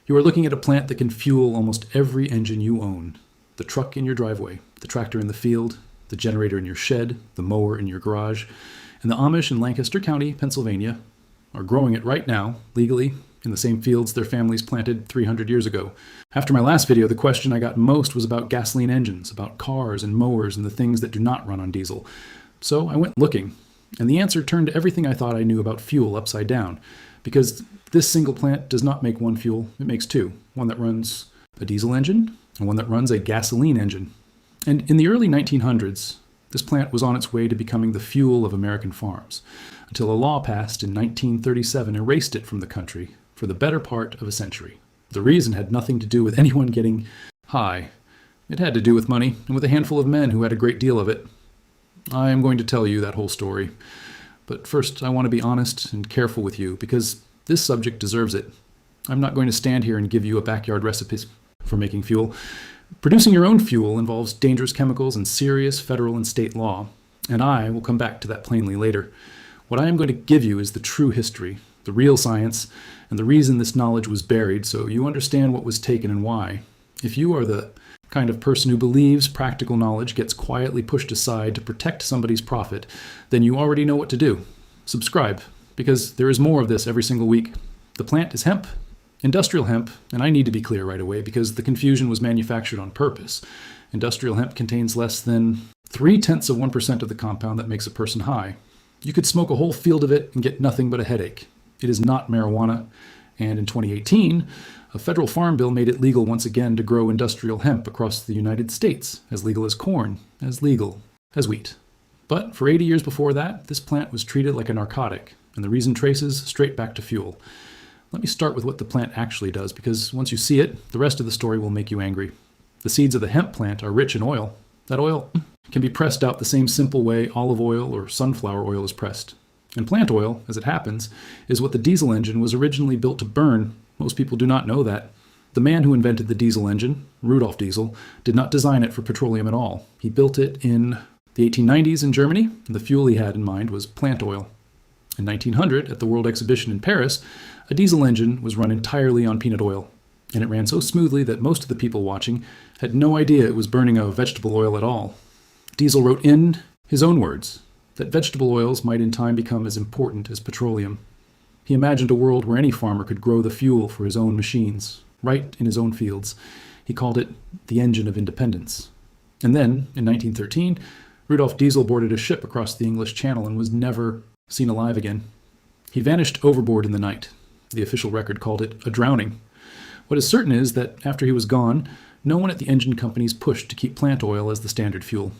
You are looking at a plant that can fuel almost every engine you own. The truck in your driveway, the tractor in the field, the generator in your shed, the mower in your garage. And the Amish in Lancaster County, Pennsylvania, are growing it right now, legally, in the same fields their families planted 300 years ago. After my last video, the question I got most was about gasoline engines, about cars and mowers and the things that do not run on diesel. So I went looking, and the answer turned everything I thought I knew about fuel upside down. Because this single plant does not make one fuel, it makes two. One that runs a diesel engine and one that runs a gasoline engine. And in the early 1900s, this plant was on its way to becoming the fuel of American farms, until a law passed in 1937 erased it from the country for the better part of a century. The reason had nothing to do with anyone getting high. It had to do with money, and with a handful of men who had a great deal of it. I am going to tell you that whole story. But first, I want to be honest and careful with you, because this subject deserves it. I'm not going to stand here and give you a backyard recipe for making fuel. Producing your own fuel involves dangerous chemicals and serious federal and state law, and I will come back to that plainly later. What I am going to give you is the true history, the real science, and the reason this knowledge was buried, so you understand what was taken and why. If you are the kind of person who believes practical knowledge gets quietly pushed aside to protect somebody's profit, then you already know what to do. Subscribe, because there is more of this every single week. The plant is hemp, industrial hemp, and I need to be clear right away because the confusion was manufactured on purpose. Industrial hemp contains less than 0.3% of the compound that makes a person high. You could smoke a whole field of it and get nothing but a headache. It is not marijuana, and in 2018, a federal farm bill made it legal once again to grow industrial hemp across the United States, as legal as corn, as legal as wheat. But for 80 years before that, this plant was treated like a narcotic, and the reason traces straight back to fuel. Let me start with what the plant actually does, because once you see it, the rest of the story will make you angry. The seeds of the hemp plant are rich in oil. That oil can be pressed out the same simple way olive oil or sunflower oil is pressed. And plant oil, as it happens, is what the diesel engine was originally built to burn. Most people do not know that. The man who invented the diesel engine, Rudolf Diesel, did not design it for petroleum at all. He built it in the 1890s in Germany, and the fuel he had in mind was plant oil. In 1900, at the World Exhibition in Paris, a diesel engine was run entirely on peanut oil, and it ran so smoothly that most of the people watching had no idea it was burning a vegetable oil at all. Diesel wrote in his own words that vegetable oils might in time become as important as petroleum. He imagined a world where any farmer could grow the fuel for his own machines, right in his own fields. He called it the engine of independence. And then, in 1913, Rudolf Diesel boarded a ship across the English Channel and was never seen alive again. He vanished overboard in the night. The official record called it a drowning. What is certain is that after he was gone, no one at the engine companies pushed to keep plant oil as the standard fuel.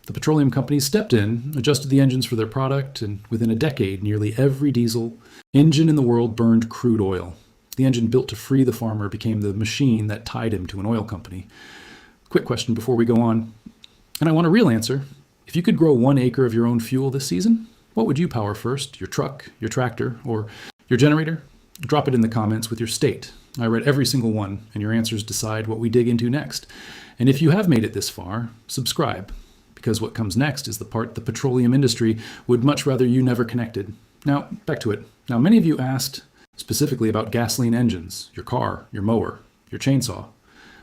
The petroleum companies stepped in, adjusted the engines for their product, and within a decade, nearly every diesel engine in the world burned crude oil. The engine built to free the farmer became the machine that tied him to an oil company. Quick question before we go on, and I want a real answer. If you could grow 1 acre of your own fuel this season, what would you power first? Your truck, your tractor, or your generator? Drop it in the comments with your state. I read every single one, and your answers decide what we dig into next. And if you have made it this far, subscribe, because what comes next is the part the petroleum industry would much rather you never connected. Now, back to it. Now, many of you asked specifically about gasoline engines, your car, your mower, your chainsaw.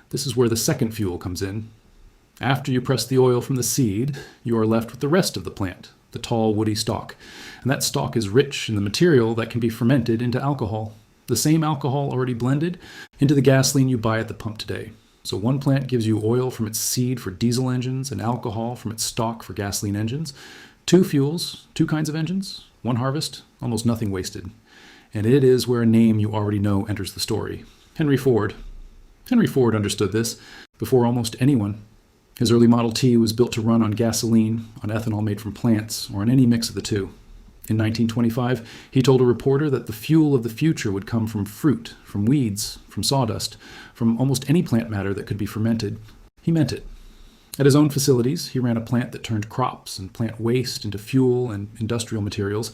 This is where the second fuel comes in. After you press the oil from the seed, you are left with the rest of the plant, the tall, woody stalk. And that stalk is rich in the material that can be fermented into alcohol. The same alcohol already blended into the gasoline you buy at the pump today. So one plant gives you oil from its seed for diesel engines and alcohol from its stalk for gasoline engines. 2 fuels, 2 kinds of engines, 1 harvest, almost nothing wasted. And it is where a name you already know enters the story. Henry Ford. Henry Ford understood this before almost anyone. His early Model T was built to run on gasoline, on ethanol made from plants, or on any mix of the two. In 1925, he told a reporter that the fuel of the future would come from fruit, from weeds, from sawdust, from almost any plant matter that could be fermented. He meant it. At his own facilities, he ran a plant that turned crops and plant waste into fuel and industrial materials,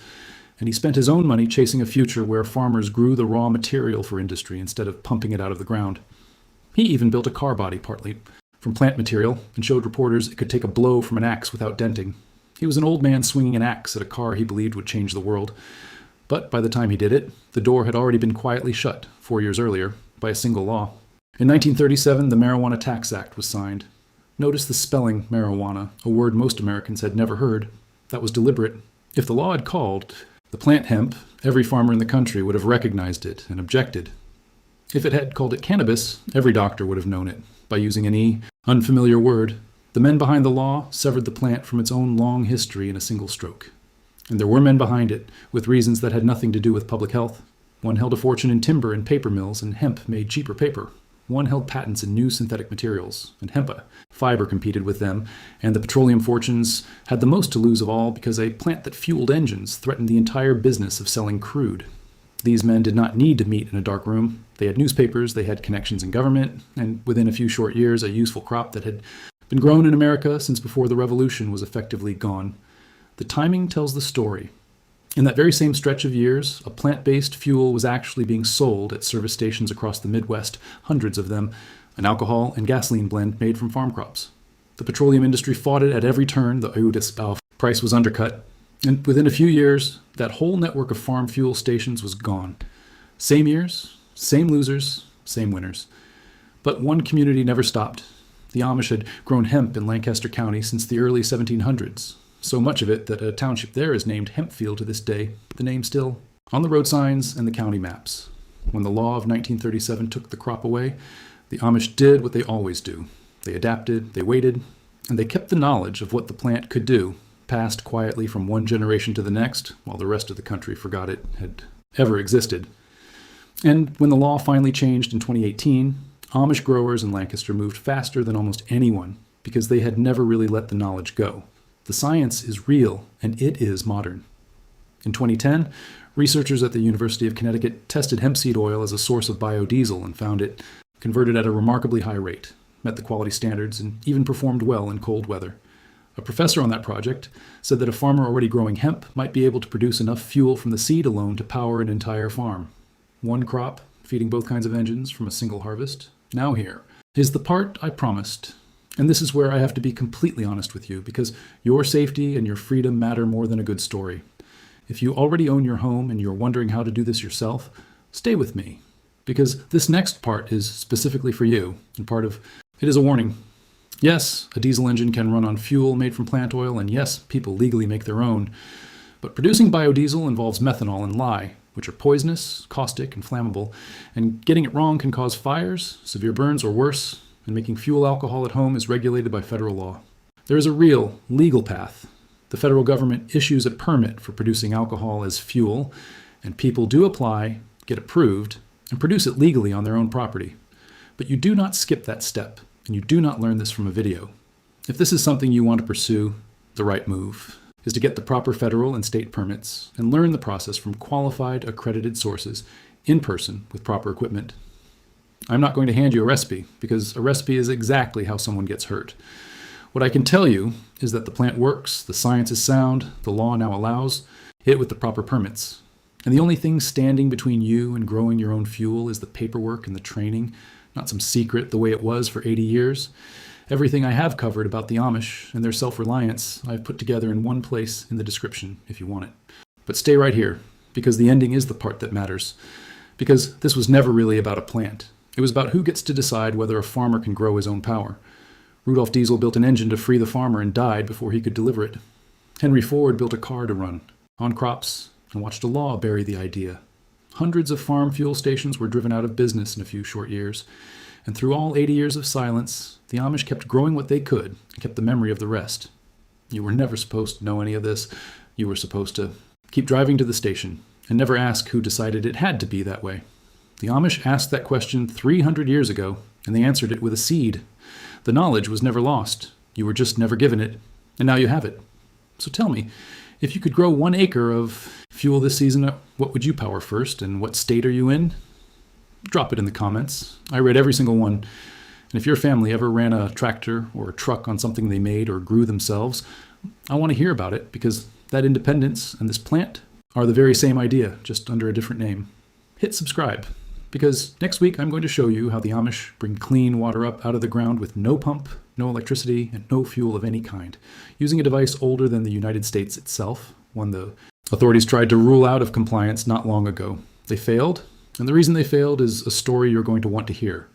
and he spent his own money chasing a future where farmers grew the raw material for industry instead of pumping it out of the ground. He even built a car body partly from plant material and showed reporters it could take a blow from an axe without denting. He was an old man swinging an axe at a car he believed would change the world. But by the time he did it, the door had already been quietly shut 4 years earlier. by a single law. In 1937, the Marijuana Tax Act was signed. Notice the spelling marijuana, a word most Americans had never heard. That was deliberate. If the law had called the plant hemp, every farmer in the country would have recognized it and objected. If it had called it cannabis, every doctor would have known it by using an E, unfamiliar word. The men behind the law severed the plant from its own long history in a single stroke. And there were men behind it, with reasons that had nothing to do with public health. One held a fortune in timber and paper mills, and hemp made cheaper paper. One held patents in new synthetic materials, and hemp fiber competed with them, and the petroleum fortunes had the most to lose of all because a plant that fueled engines threatened the entire business of selling crude. These men did not need to meet in a dark room. They had newspapers, they had connections in government, and within a few short years, a useful crop that had been grown in America since before the Revolution was effectively gone. The timing tells the story. In that very same stretch of years, a plant-based fuel was actually being sold at service stations across the Midwest, hundreds of them, an alcohol and gasoline blend made from farm crops. The petroleum industry fought it at every turn. The price was undercut. And within a few years, that whole network of farm fuel stations was gone. Same years, same losers, same winners. But one community never stopped. The Amish had grown hemp in Lancaster County since the early 1700s. So much of it that a township there is named Hempfield to this day, the name still on the road signs and the county maps. When the law of 1937 took the crop away, the Amish did what they always do. They adapted, they waited, and they kept the knowledge of what the plant could do, passed quietly from one generation to the next, while the rest of the country forgot it had ever existed. And when the law finally changed in 2018, Amish growers in Lancaster moved faster than almost anyone because they had never really let the knowledge go. The science is real, and it is modern. In 2010, researchers at the University of Connecticut tested hemp seed oil as a source of biodiesel and found it converted at a remarkably high rate, met the quality standards, and even performed well in cold weather. A professor on that project said that a farmer already growing hemp might be able to produce enough fuel from the seed alone to power an entire farm. One crop, feeding both kinds of engines from a single harvest. Now here is the part I promised. And this is where I have to be completely honest with you, because your safety and your freedom matter more than a good story. If you already own your home and you're wondering how to do this yourself, stay with me, because this next part is specifically for you, and part of it is a warning. Yes, a diesel engine can run on fuel made from plant oil, and yes, people legally make their own. But producing biodiesel involves methanol and lye, which are poisonous, caustic, and flammable, and getting it wrong can cause fires, severe burns, or worse, and making fuel alcohol at home is regulated by federal law. There is a real legal path. The federal government issues a permit for producing alcohol as fuel, and people do apply, get approved, and produce it legally on their own property. But you do not skip that step. And you do not learn this from a video. If this is something you want to pursue, the right move is to get the proper federal and state permits and learn the process from qualified, accredited sources in person with proper equipment. I'm not going to hand you a recipe because a recipe is exactly how someone gets hurt. What I can tell you is that the plant works, the science is sound, the law now allows it with the proper permits. And the only thing standing between you and growing your own fuel is the paperwork and the training. Not some secret the way it was for 80 years. Everything I have covered about the Amish and their self-reliance I've put together in one place in the description if you want it. But stay right here, because the ending is the part that matters. Because this was never really about a plant. It was about who gets to decide whether a farmer can grow his own power. Rudolf Diesel built an engine to free the farmer and died before he could deliver it. Henry Ford built a car to run on crops and watched a law bury the idea. Hundreds of farm fuel stations were driven out of business in a few short years, and through all 80 years of silence, the Amish kept growing what they could and kept the memory of the rest. You were never supposed to know any of this. You were supposed to keep driving to the station and never ask who decided it had to be that way. The Amish asked that question 300 years ago, and they answered it with a seed. The knowledge was never lost. You were just never given it, and now you have it. So tell me, if you could grow 1 acre of fuel this season, what would you power first, and what state are you in? Drop it in the comments. I read every single one. And if your family ever ran a tractor or a truck on something they made or grew themselves, I want to hear about it, because that independence and this plant are the very same idea, just under a different name. Hit subscribe, because next week I'm going to show you how the Amish bring clean water up out of the ground with no pump, no electricity, and no fuel of any kind, using a device older than the United States itself, one the authorities tried to rule out of compliance not long ago. They failed, And the reason they failed is a story you're going to want to hear.